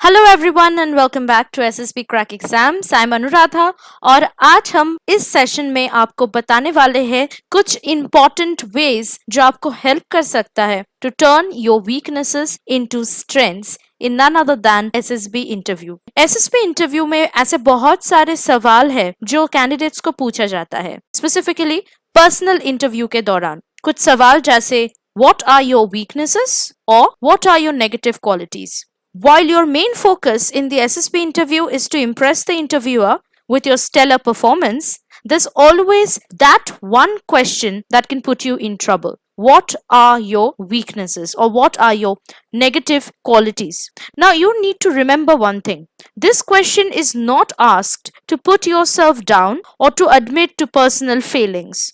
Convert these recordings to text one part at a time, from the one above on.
Hello everyone and welcome back to SSB crack exams. I am Anuradha और आज हम इस सेशन में आपको बताने वाले हैं कुछ इम्पोर्टेंट वेज जो आपको हेल्प कर सकता है to turn your weaknesses into strengths in none other than SSB interview. SSB interview में ऐसे बहुत सारे सवाल है जो कैंडिडेट्स को पूछा जाता है, स्पेसिफिकली पर्सनल इंटरव्यू के दौरान। कुछ सवाल जैसे व्हाट आर योर वीकनेसेस और what are your negative qualities. While your main focus in the SSB interview is to impress the interviewer with your stellar performance, there's always that one question that can put you in trouble. What are your weaknesses or what are your negative qualities? Now, you need to remember one thing. This question is not asked to put yourself down or to admit to personal failings.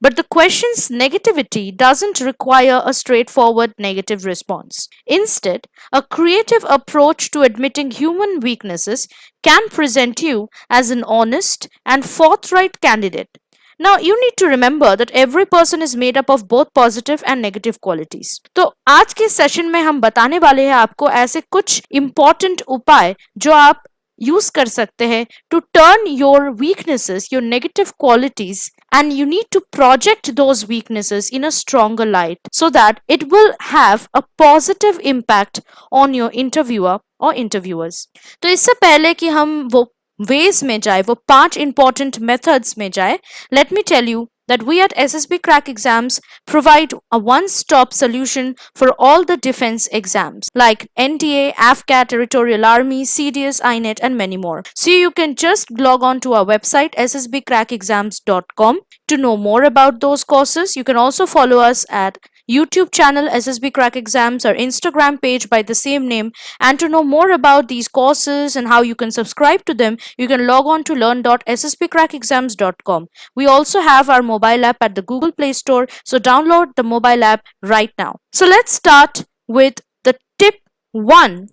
But the question's negativity doesn't require a straightforward negative response. Instead, a creative approach to admitting human weaknesses can present you as an honest and forthright candidate. Now, you need to remember that every person is made up of both positive and negative qualities. तो आज के session में हम बताने वाले हैं आपको ऐसे कुछ important उपाय जो आप यूज कर सकते हैं to turn your weaknesses, your negative qualities, and you need to project those weaknesses in a stronger light so that it will have a positive impact on your interviewer or interviewers. तो इससे पहले कि हम वो ways में जाए, वो 5 important methods में जाए, let me tell you that we at SSB Crack Exams provide a one-stop solution for all the defense exams like NDA, AFCAT, Territorial Army, CDS, INET and many more. So you can just log on to our website ssbcrackexams.com to know more about those courses. You can also follow us at YouTube channel SSB Crack Exams, or Instagram page by the same name. And to know more about these courses and how you can subscribe to them, you can log on to learn.ssbcrackexams.com. We also have our mobile app at the Google Play Store, so download the mobile app right now. So let's start with the tip 1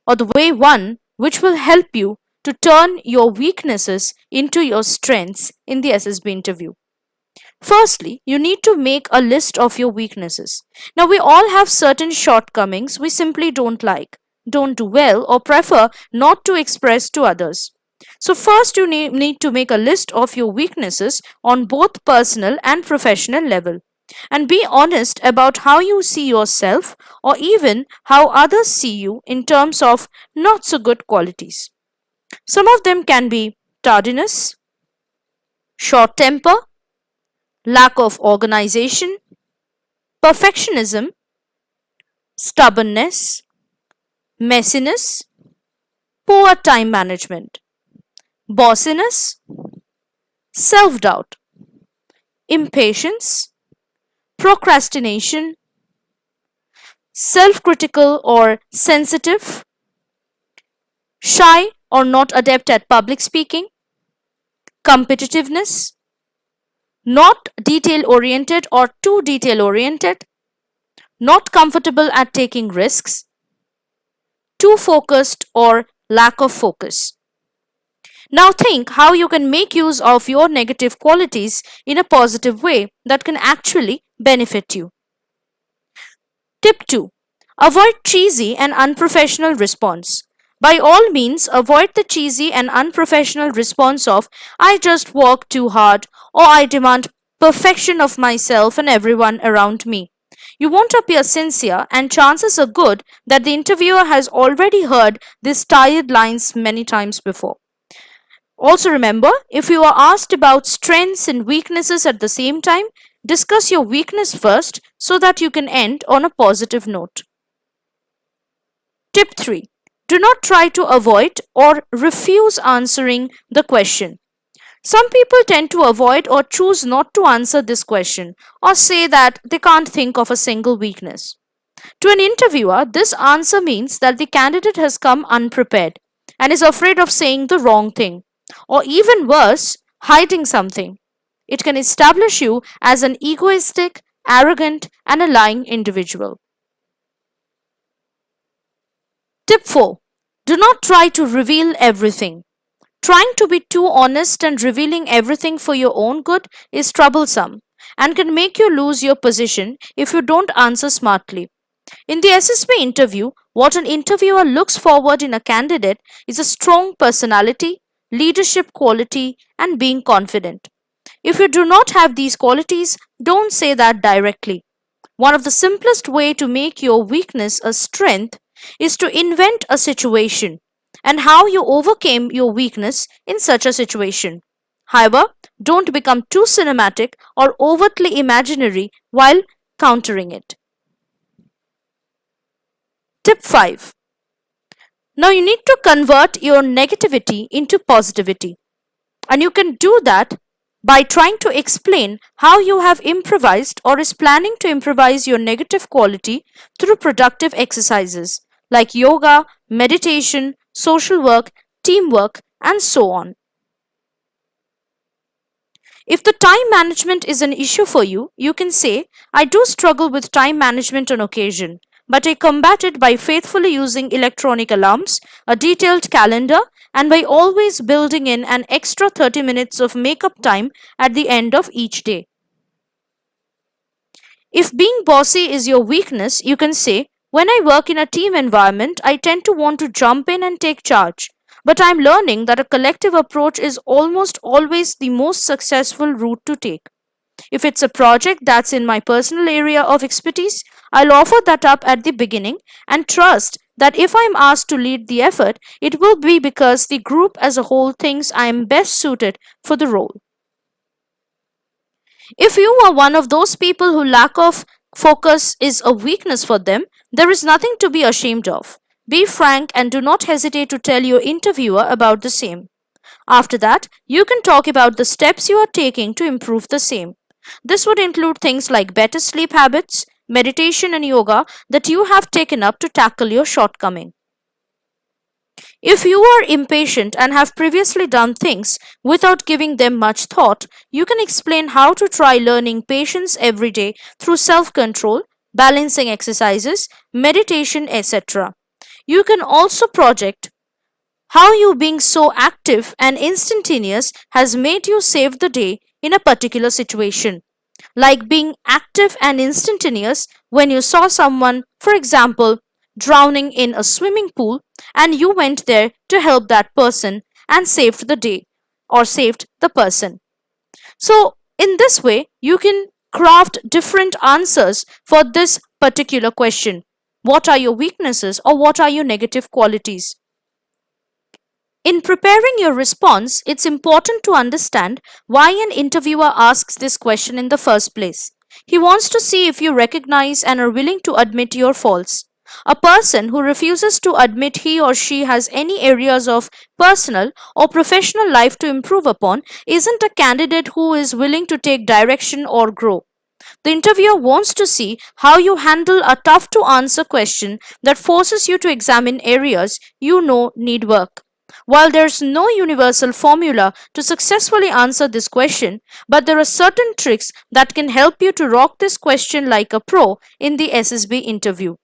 or the way 1, which will help you to turn your weaknesses into your strengths in the SSB interview. Firstly, you need to make a list of your weaknesses. Now, we all have certain shortcomings we simply don't like, don't do well, or prefer not to express to others. So, first, you need to make a list of your weaknesses on both personal and professional level. And be honest about how you see yourself or even how others see you in terms of not so good qualities. Some of them can be tardiness, short temper, lack of organization, perfectionism, stubbornness, messiness, poor time management, bossiness, self-doubt, impatience, procrastination, self-critical or sensitive, shy or not adept at public speaking, competitiveness, not detail-oriented or too detail-oriented, not comfortable at taking risks, too focused or lack of focus. Now think how you can make use of your negative qualities in a positive way that can actually benefit you. Tip 2. Avoid cheesy and unprofessional response. By all means, avoid the cheesy and unprofessional response of I just work too hard or I demand perfection of myself and everyone around me. You won't appear sincere, and chances are good that the interviewer has already heard these tired lines many times before. Also remember, if you are asked about strengths and weaknesses at the same time, discuss your weakness first so that you can end on a positive note. Tip 3. Do not try to avoid or refuse answering the question. Some people tend to avoid or choose not to answer this question or say that they can't think of a single weakness. To an interviewer, this answer means that the candidate has come unprepared and is afraid of saying the wrong thing, or even worse, hiding something. It can establish you as an egoistic, arrogant, and a lying individual. Tip 4. Do not try to reveal everything. Trying to be too honest and revealing everything for your own good is troublesome and can make you lose your position if you don't answer smartly. In the SSB interview, what an interviewer looks forward in a candidate is a strong personality, leadership quality, and being confident. If you do not have these qualities, don't say that directly. One of the simplest way to make your weakness a strength is to invent a situation and how you overcame your weakness in such a situation. However, don't become too cinematic or overtly imaginary while countering it. Tip 5. Now you need to convert your negativity into positivity. And you can do that by trying to explain how you have improvised or is planning to improvise your negative quality through productive exercises like yoga, meditation, social work, teamwork, and so on. If the time management is an issue for you, you can say, I do struggle with time management on occasion, but I combat it by faithfully using electronic alarms, a detailed calendar, and by always building in an extra 30 minutes of makeup time at the end of each day. If being bossy is your weakness, you can say, when I work in a team environment, I tend to want to jump in and take charge. But I'm learning that a collective approach is almost always the most successful route to take. If it's a project that's in my personal area of expertise, I'll offer that up at the beginning and trust that if I'm asked to lead the effort, it will be because the group as a whole thinks I am best suited for the role. If you are one of those people who lack of focus is a weakness for them, there is nothing to be ashamed of. Be frank and do not hesitate to tell your interviewer about the same. After that, you can talk about the steps you are taking to improve the same. This would include things like better sleep habits, meditation, and yoga that you have taken up to tackle your shortcoming. If you are impatient and have previously done things without giving them much thought, you can explain how to try learning patience every day through self control, balancing exercises, meditation, etc. You can also project how you being so active and instantaneous has made you save the day in a particular situation. Like being active and instantaneous when you saw someone, for example, drowning in a swimming pool, and you went there to help that person and saved the day or saved the person. So, in this way, you can craft different answers for this particular question. What are your weaknesses or what are your negative qualities? In preparing your response, it's important to understand why an interviewer asks this question in the first place. He wants to see if you recognize and are willing to admit your faults. A person who refuses to admit he or she has any areas of personal or professional life to improve upon isn't a candidate who is willing to take direction or grow. The interviewer wants to see how you handle a tough to answer question that forces you to examine areas you know need work. While there's no universal formula to successfully answer this question, but there are certain tricks that can help you to rock this question like a pro in the SSB interview.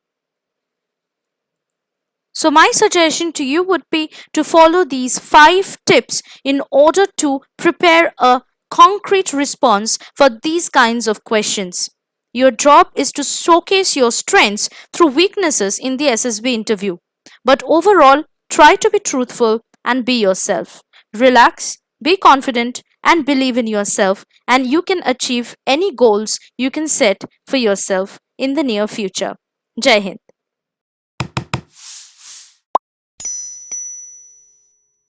So, my suggestion to you would be to follow these 5 tips in order to prepare a concrete response for these kinds of questions. Your job is to showcase your strengths through weaknesses in the SSB interview. But overall, try to be truthful and be yourself. Relax, be confident, and believe in yourself, and you can achieve any goals you can set for yourself in the near future. Jai Hind.